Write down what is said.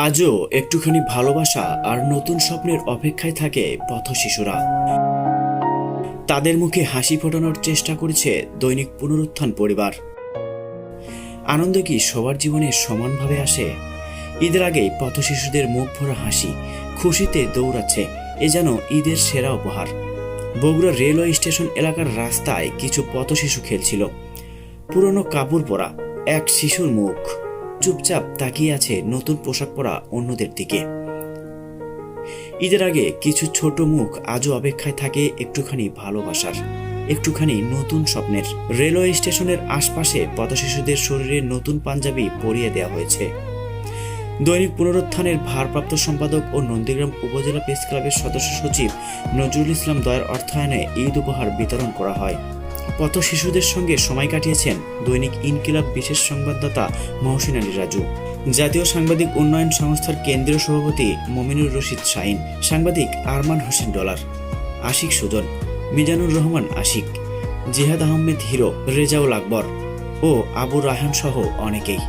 আজও একটুখানি ভালোবাসা আর নতুন স্বপ্নের অপেক্ষায় থাকে পথ শিশুরা। তাদের মুখে হাসি ফোটানোর চেষ্টা করেছে দৈনিক পুনরুত্থান পরিবার। আনন্দ কি সবার জীবনে সমানভাবে আসে? ঈদের আগেই পথ শিশুদের মুখ ভরা হাসি, খুশিতে দৌড়াচ্ছে, এ যেন ঈদের সেরা উপহার। বগুড়া রেলওয়ে স্টেশন এলাকার রাস্তায় কিছু পথ শিশু খেলছিল। পুরনো কাপড় পরা এক শিশুর মুখ চুপচাপ তাকিয়ে আছে নতুন পোশাক পরা অন্যদের দিকে। ঈদের আগে কিছু ছোট মুখ আজও অপেক্ষায় থাকে একটুখানি ভালোবাসার, একটুখানি নতুন স্বপ্নের। রেলওয়ে স্টেশনের আশপাশে পথ শিশুদের শরীরে নতুন পাঞ্জাবি পরিয়ে দেওয়া হয়েছে। দৈনিক পুনরুত্থানের ভারপ্রাপ্ত সম্পাদক ও নন্দীগ্রাম উপজেলা প্রেস ক্লাবের সদস্য সচিব নজরুল ইসলাম দয়ার অর্থায়নে ঈদ উপহার বিতরণ করা হয়। পথ শিশুদের সঙ্গে সময় কাটিয়েছেন দৈনিক ইনকিলাব বিশেষ সংবাদদাতা মহসিন আলী রাজু, জাতীয় সাংবাদিক উন্নয়ন সংস্থার কেন্দ্রীয় সভাপতি মমিনুর রশিদ শাহিন, সাংবাদিক আরমান হোসেন ডলার, আশিক সুজন, মিজানুর রহমান আশিক, জিহাদ আহমেদ হিরো, রেজাউল আকবর ও আবু রায়হান সহ অনেকেই।